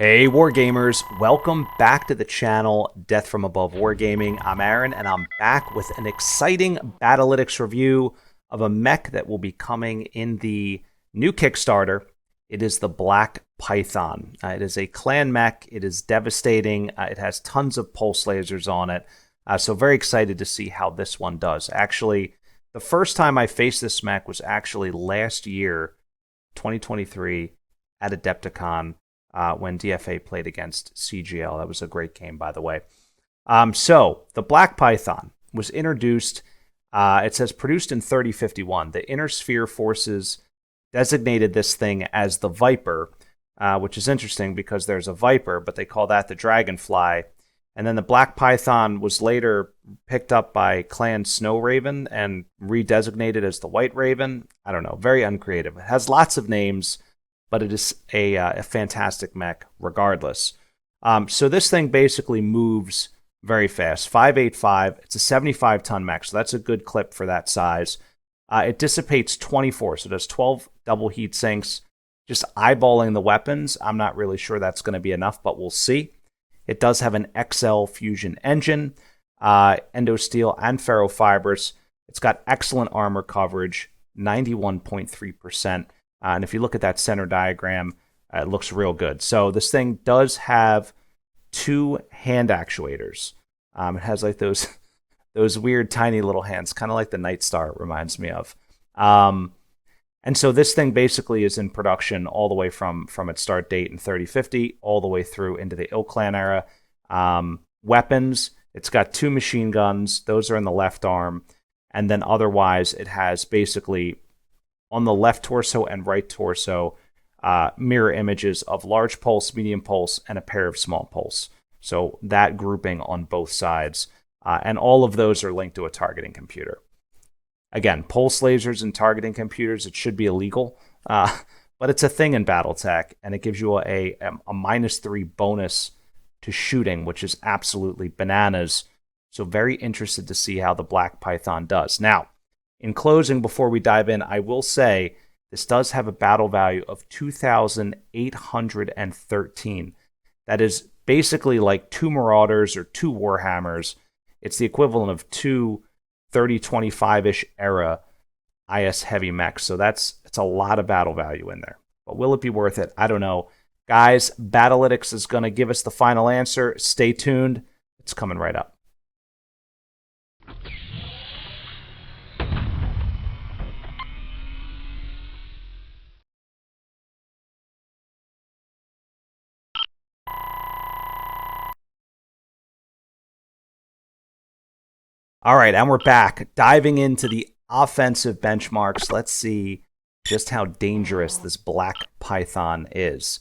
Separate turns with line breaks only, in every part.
Hey Wargamers, welcome back to the channel Death from Above Wargaming. I'm Aaron and I'm back with an exciting Battlytics review of a mech that will be coming in the new Kickstarter. It is the Black Python. It is a clan mech. It is devastating. It has tons of pulse lasers on it. So very excited to see how this one does. Actually, the first time I faced this mech was actually last year, 2023, at Adepticon. When DFA played against CGL. That was a great game, by the way. So, the Black Python was introduced, it says produced in 3051. The Inner Sphere Forces designated this thing as the Viper, which is interesting because there's a Viper, but they call that the Dragonfly. And then the Black Python was later picked up by Clan Snow Raven and redesignated as the White Raven. I don't know, very uncreative. It has lots of names, but it is a fantastic mech regardless. So this thing basically moves very fast. 585, it's a 75-ton mech, so that's a good clip for that size. It dissipates 24, so it does 12 double heat sinks. Just eyeballing the weapons, I'm not really sure that's going to be enough, but we'll see. It does have an XL fusion engine, endosteel and ferrofibers. It's got excellent armor coverage, 91.3%. And if you look at that center diagram, it looks real good. So this thing does have two hand actuators. It has like those weird tiny little hands, kind of like the Night Star it reminds me of. And so this thing basically is in production all the way from its start date in 3050 all the way through into the Ill Clan era. Weapons, it's got two machine guns. Those are in the left arm. And then otherwise, it has basically on the left torso and right torso, mirror images of large pulse, medium pulse, and a pair of small pulse. So that grouping on both sides. And all of those are linked to a targeting computer. Again, pulse lasers and targeting computers, it should be illegal. But it's a thing in BattleTech, and it gives you a -3 bonus to shooting, which is absolutely bananas. So very interested to see how the Black Python does. Now, in closing, before we dive in, I will say this does have a battle value of 2,813. That is basically like two Marauders or two Warhammers. It's the equivalent of two 3025-ish era IS heavy mechs. So it's a lot of battle value in there. But will it be worth it? I don't know. Guys, Battlytics is going to give us the final answer. Stay tuned. It's coming right up. All right, and we're back, diving into the offensive benchmarks. Let's see just how dangerous this Black Python is.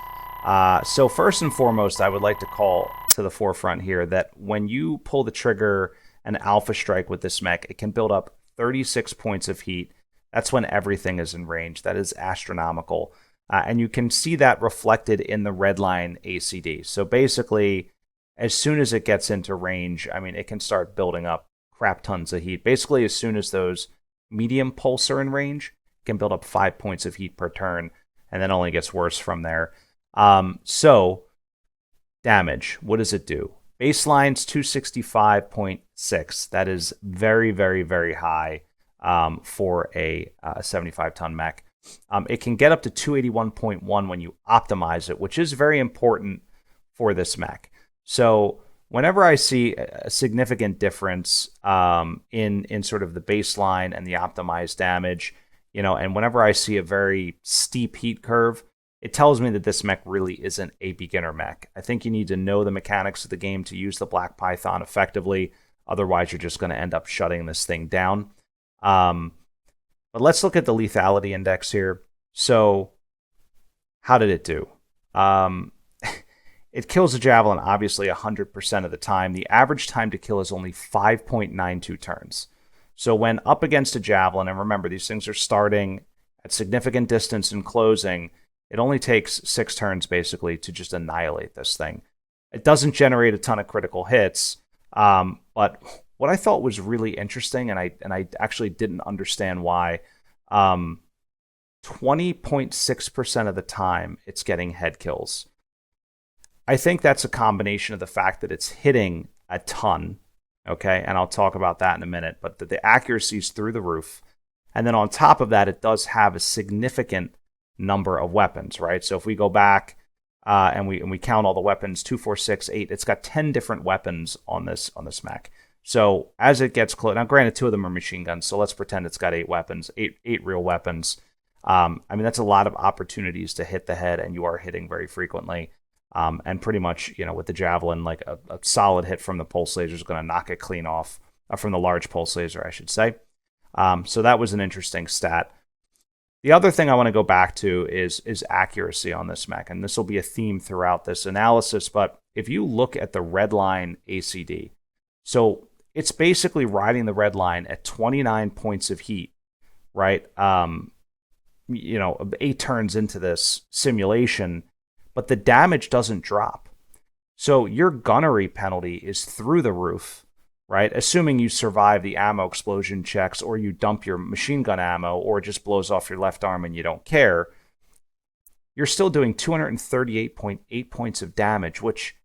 So first and foremost, I would like to call to the forefront here that when you pull the trigger and alpha strike with this mech, it can build up 36 points of heat. That's when everything is in range. That is astronomical. And you can see that reflected in the red line ACD. So basically, as soon as it gets into range, I mean, it can start building up crap tons of heat. Basically, as soon as those medium pulse are in range, it can build up 5 points of heat per turn, and then only gets worse from there. So, damage, what does it do? Baseline's 265.6. That is very, very, very high for a 75-ton mech. It can get up to 281.1 when you optimize it, which is very important for this mech. So, whenever I see a significant difference in sort of the baseline and the optimized damage, and whenever I see a very steep heat curve, it tells me that this mech really isn't a beginner mech. I think you need to know the mechanics of the game to use the Black Python effectively. Otherwise, you're just going to end up shutting this thing down. But let's look at the lethality index here. So, how did it do? It kills a javelin, obviously, 100% of the time. The average time to kill is only 5.92 turns. So when up against a javelin, and remember, these things are starting at significant distance and closing, it only takes 6 turns, basically, to just annihilate this thing. It doesn't generate a ton of critical hits, but what I thought was really interesting, and I actually didn't understand why, 20.6% of the time, it's getting head kills. I think that's a combination of the fact that it's hitting a ton, okay? And I'll talk about that in a minute, but the accuracy is through the roof. And then on top of that, it does have a significant number of weapons, right? So if we go back and we count all the weapons, 2, 4, 6, 8, it's got 10 different weapons on this mech. So as it gets close, now granted, 2 of them are machine guns, so let's pretend it's got 8 weapons, eight real weapons. I mean, that's a lot of opportunities to hit the head, and you are hitting very frequently. And pretty much, with the javelin, like a solid hit from the pulse laser is going to knock it clean off, from the large pulse laser, I should say. So that was an interesting stat. The other thing I want to go back to is accuracy on this mech, and this will be a theme throughout this analysis. But if you look at the red line ACD, so it's basically riding the red line at 29 points of heat, right? 8 turns into this simulation, but the damage doesn't drop. So your gunnery penalty is through the roof, right? Assuming you survive the ammo explosion checks, or you dump your machine gun ammo, or it just blows off your left arm and you don't care, you're still doing 238.8 points of damage, which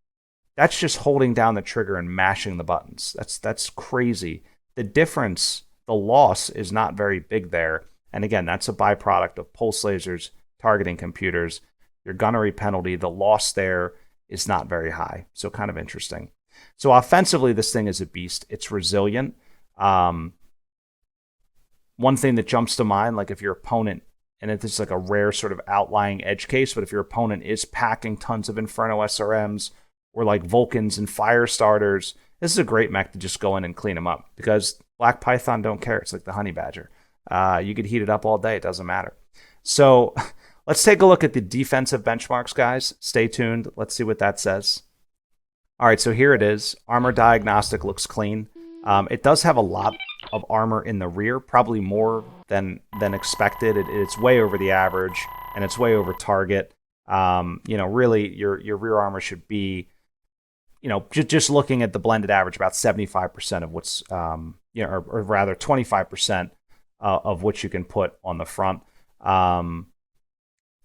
that's just holding down the trigger and mashing the buttons. That's crazy. The difference, the loss is not very big there. And again, that's a byproduct of pulse lasers, targeting computers. Your gunnery penalty, the loss there is not very high. So kind of interesting. So offensively, this thing is a beast. It's resilient. One thing that jumps to mind, like if your opponent, and it's like a rare sort of outlying edge case, but if your opponent is packing tons of Inferno SRMs or like Vulcans and fire starters, this is a great mech to just go in and clean them up, because Black Python don't care. It's like the Honey Badger. You could heat it up all day. It doesn't matter. So let's take a look at the defensive benchmarks, guys. Stay tuned. Let's see what that says. All right, so here it is. Armor diagnostic looks clean. It does have a lot of armor in the rear, probably more than expected. It's way over the average, and it's way over target. Really, your rear armor should be, just looking at the blended average, about 75% of what's, or rather 25% of what you can put on the front.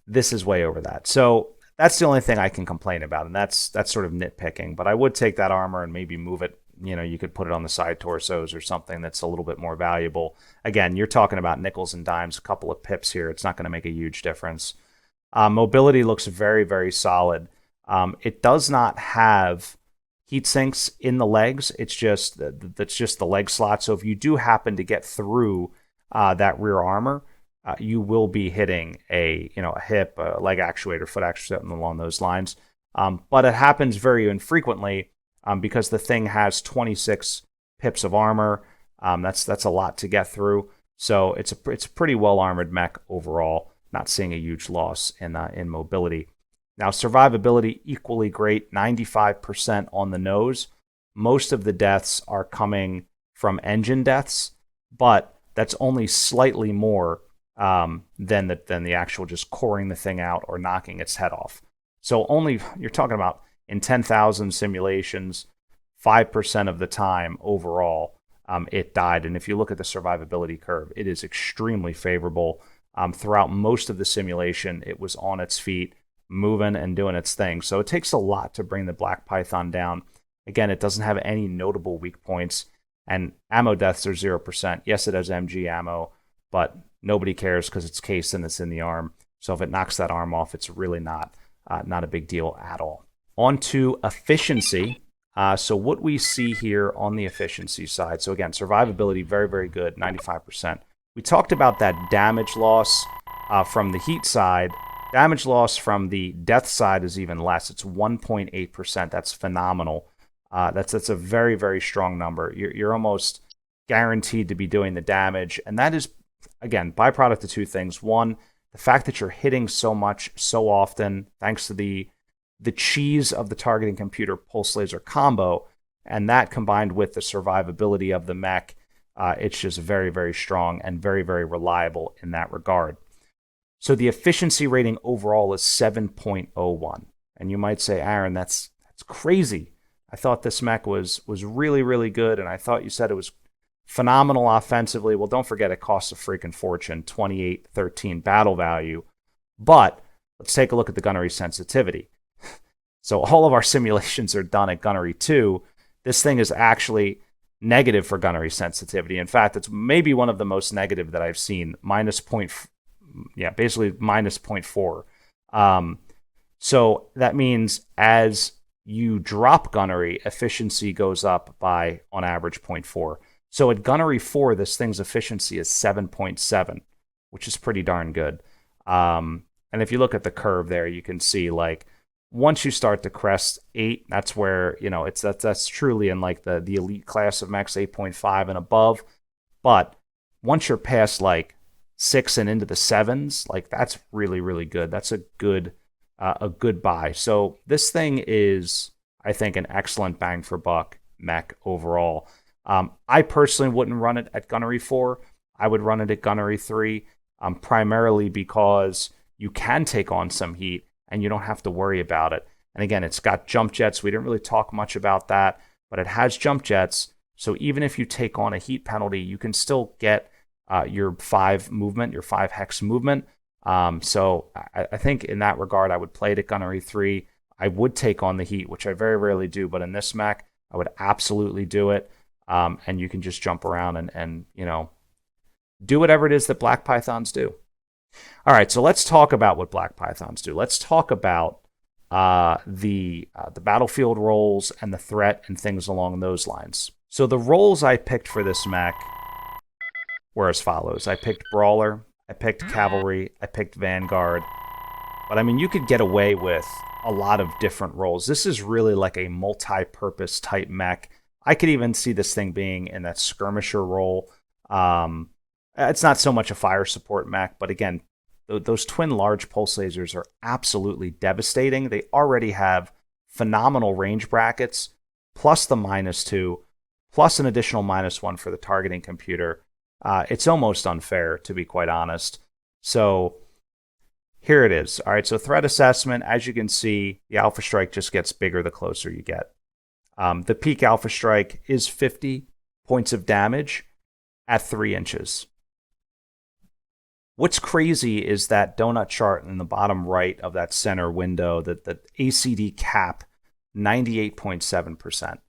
This is way over that. So that's the only thing I can complain about, and that's sort of nitpicking. But I would take that armor and maybe move it. You could put it on the side torsos or something that's a little bit more valuable. Again, you're talking about nickels and dimes, a couple of pips here. It's not going to make a huge difference. Mobility looks very, very solid. It does not have heat sinks in the legs. It's just that's just the leg slot. So if you do happen to get through that rear armor, you will be hitting a hip, a leg actuator, foot actuator, something along those lines. But it happens very infrequently because the thing has 26 pips of armor. That's a lot to get through. So it's a pretty well armored mech overall. Not seeing a huge loss in mobility. Now survivability equally great, 95% on the nose. Most of the deaths are coming from engine deaths, but that's only slightly more than the actual just coring the thing out or knocking its head off. So you're talking about in 10,000 simulations, 5% of the time overall, it died. And if you look at the survivability curve, it is extremely favorable. Throughout most of the simulation, it was on its feet, moving and doing its thing. So it takes a lot to bring the Black Python down. Again, it doesn't have any notable weak points, and ammo deaths are 0%. Yes, it has MG ammo, but nobody cares because it's cased and it's in the arm. So if it knocks that arm off, it's really not a big deal at all. On to efficiency. So what we see here on the efficiency side. So again, survivability, very, very good, 95%. We talked about that damage loss from the heat side. Damage loss from the death side is even less. It's 1.8%. That's phenomenal. That's a very, very strong number. You're almost guaranteed to be doing the damage. And that is, again, byproduct of two things. One, the fact that you're hitting so much so often, thanks to the cheese of the targeting computer pulse laser combo, and that combined with the survivability of the mech, it's just very, very strong and very, very reliable in that regard. So the efficiency rating overall is 7.01. And you might say, Aaron, that's crazy. I thought this mech was really, really good, and I thought you said it was phenomenal offensively. Well, don't forget it costs a freaking fortune, 2813 battle value. But let's take a look at the gunnery sensitivity. So all of our simulations are done at gunnery 2. This thing is actually negative for gunnery sensitivity. In fact, it's maybe one of the most negative that I've seen, basically minus 0.4. So that means as you drop gunnery, efficiency goes up by, on average, 0.4. So at gunnery 4, this thing's efficiency is 7.7, which is pretty darn good. And if you look at the curve there, you can see, like, once you start to crest 8, that's where, that's truly in, like, the elite class of mechs, 8.5 and above. But once you're past, like, 6 and into the 7s, like, that's really, really good. That's a good buy. So this thing is, I think, an excellent bang for buck mech overall. I personally wouldn't run it at gunnery 4. I would run it at gunnery 3, primarily because you can take on some heat and you don't have to worry about it. And again, it's got jump jets. We didn't really talk much about that, but it has jump jets. So even if you take on a heat penalty, you can still get your 5 movement, your 5 hex movement. So I think in that regard, I would play it at gunnery 3. I would take on the heat, which I very rarely do, but in this mech, I would absolutely do it. And you can just jump around and do whatever it is that Black Pythons do. All right, so let's talk about what Black Pythons do. Let's talk about the battlefield roles and the threat and things along those lines. So the roles I picked for this mech were as follows. I picked Brawler, I picked Cavalry, I picked Vanguard. But I mean, you could get away with a lot of different roles. This is really like a multi-purpose type mech. I could even see this thing being in that skirmisher role. It's not so much a fire support mech, but again, those twin large pulse lasers are absolutely devastating. They already have phenomenal range brackets, plus the -2, plus an additional -1 for the targeting computer. It's almost unfair, to be quite honest. So here it is. All right, so threat assessment, as you can see, the Alpha Strike just gets bigger the closer you get. The peak Alpha Strike is 50 points of damage at 3 inches. What's crazy is that donut chart in the bottom right of that center window, that the ACD cap, 98.7%.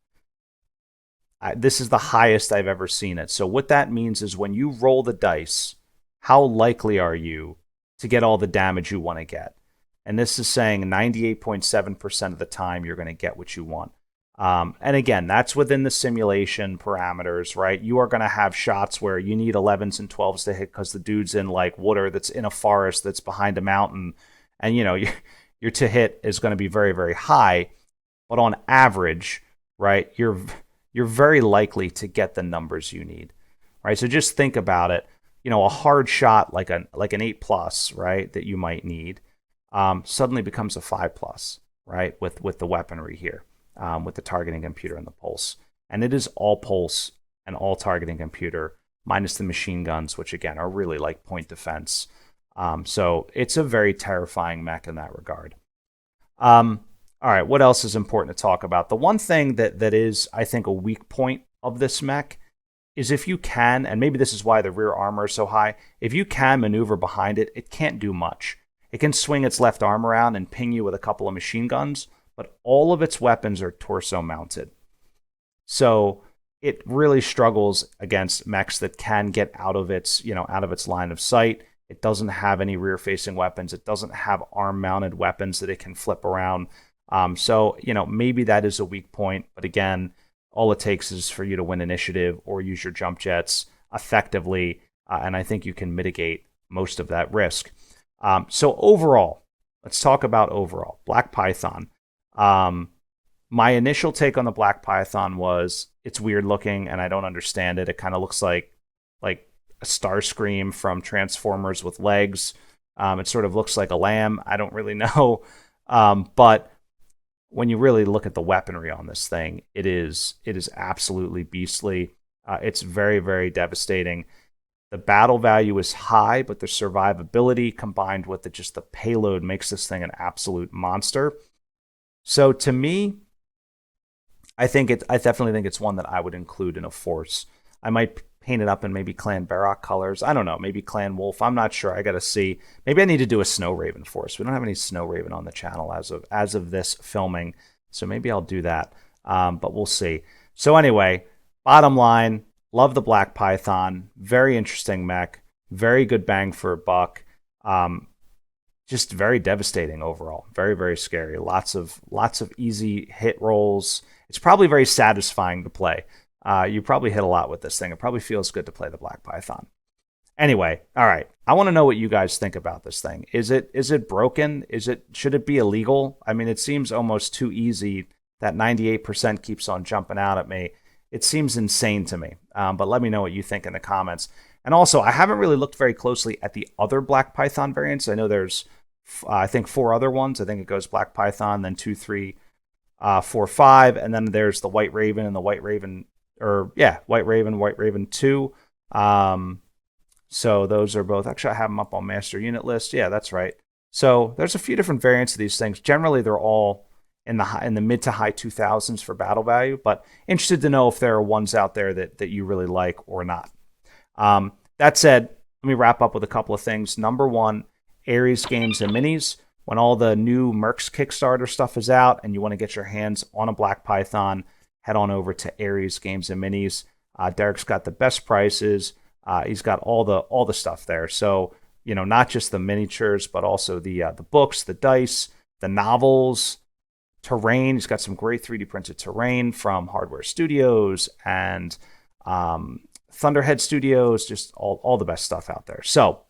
This is the highest I've ever seen it. So what that means is when you roll the dice, how likely are you to get all the damage you want to get? And this is saying 98.7% of the time you're going to get what you want. And again, that's within the simulation parameters, right? You are going to have shots where you need 11s and 12s to hit because the dude's in, like, water that's in a forest that's behind a mountain. And, your to hit is going to be very, very high. But on average, right, you're very likely to get the numbers you need, right? So just think about it. A hard shot like an 8+, right, that you might need, suddenly becomes a 5+, right, with the weaponry here. With the targeting computer and the pulse. And it is all pulse and all targeting computer, minus the machine guns, which again are really like point defense. So it's a very terrifying mech in that regard. All right, what else is important to talk about? The one thing that is, I think, a weak point of this mech is if you can, and maybe this is why the rear armor is so high, if you can maneuver behind it, it can't do much. It can swing its left arm around and ping you with a couple of machine guns, but all of its weapons are torso mounted. So it really struggles against mechs that can get out of its line of sight. It doesn't have any rear facing weapons. It doesn't have arm mounted weapons that it can flip around. So maybe that is a weak point, but again, all it takes is for you to win initiative or use your jump jets effectively, and I think you can mitigate most of that risk. So overall, let's talk about overall Black Python. My initial take on the Black Python was it's weird looking and I don't understand it. It kind of looks like a Starscream from Transformers with legs. It sort of looks like a lamb. I don't really know. But when you really look at the weaponry on this thing, it is absolutely beastly. It's very, very devastating. The battle value is high, but the survivability combined with just the payload makes this thing an absolute monster. So to me, I definitely think it's one that I would include in a force. I might paint it up in maybe Clan Barrock colors. I don't know, maybe Clan Wolf. I'm not sure. I got to see. Maybe I need to do a Snow Raven for us. We don't have any Snow Raven on the channel as of this filming, so maybe I'll do that. But we'll see. So anyway, bottom line, love the Black Python. Very interesting mech. Very good bang for a buck. Just very devastating overall. Very, very scary. Lots of easy hit rolls. It's probably very satisfying to play. You probably hit a lot with this thing. It probably feels good to play the Black Python. Anyway, all right. I want to know what you guys think about this thing. Is it broken? Should it be illegal? I mean, it seems almost too easy. That 98% keeps on jumping out at me. It seems insane to me. But let me know what you think in the comments. And also, I haven't really looked very closely at the other Black Python variants. I know there's, I think, 4 other ones. I think it goes Black Python, then 2, 3, 4, 5, and then there's the White Raven and the White Raven, White Raven 2. So those are both. Actually, I have them up on master unit list. Yeah, that's right. So there's a few different variants of these things. Generally, they're all in the mid to high 2000s for battle value. But interested to know if there are ones out there that you really like or not. That said, let me wrap up with a couple of things. Number one, Aries Games and Minis. When all the new Mercs Kickstarter stuff is out and you want to get your hands on a Black Python, head on over to Aries Games and Minis. Derek's got the best prices. He's got all the stuff there. So, not just the miniatures, but also the books, the dice, the novels, terrain. He's got some great 3D printed terrain from Hardware Studios and Thunderhead Studios, just all the best stuff out there. So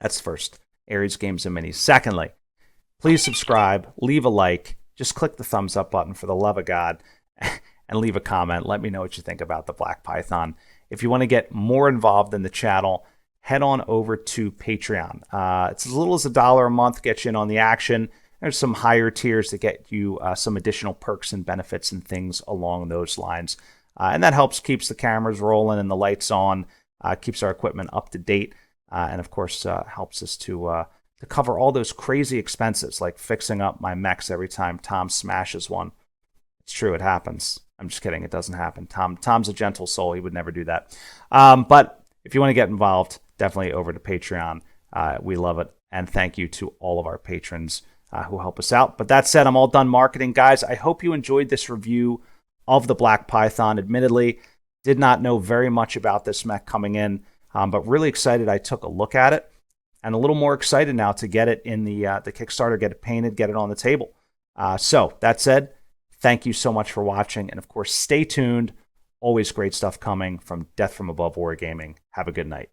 that's first, Aries Games and Minis. Secondly, please subscribe, leave a like, just click the thumbs up button for the love of God, and leave a comment. Let me know what you think about the Black Python. If you want to get more involved in the channel, head on over to Patreon. It's as little as $1 a month, get you in on the action. There's some higher tiers that get you some additional perks and benefits and things along those lines. And that keeps the cameras rolling and the lights on, keeps our equipment up to date, and of course helps us to cover all those crazy expenses, like fixing up my mechs every time Tom smashes one. It's true, it happens. I'm just kidding, it doesn't happen. Tom's a gentle soul, he would never do that. But if you want to get involved, definitely over to Patreon. We love it, and thank you to all of our patrons who help us out. But that said, I'm all done marketing, guys. I hope you enjoyed this review of the Black Python. Admittedly, did not know very much about this mech coming in, but really excited I took a look at it, and a little more excited now to get it in the Kickstarter, get it painted, get it on the table. So that said, thank you so much for watching, and of course, stay tuned. Always great stuff coming from Death from Above Wargaming. Have a good night.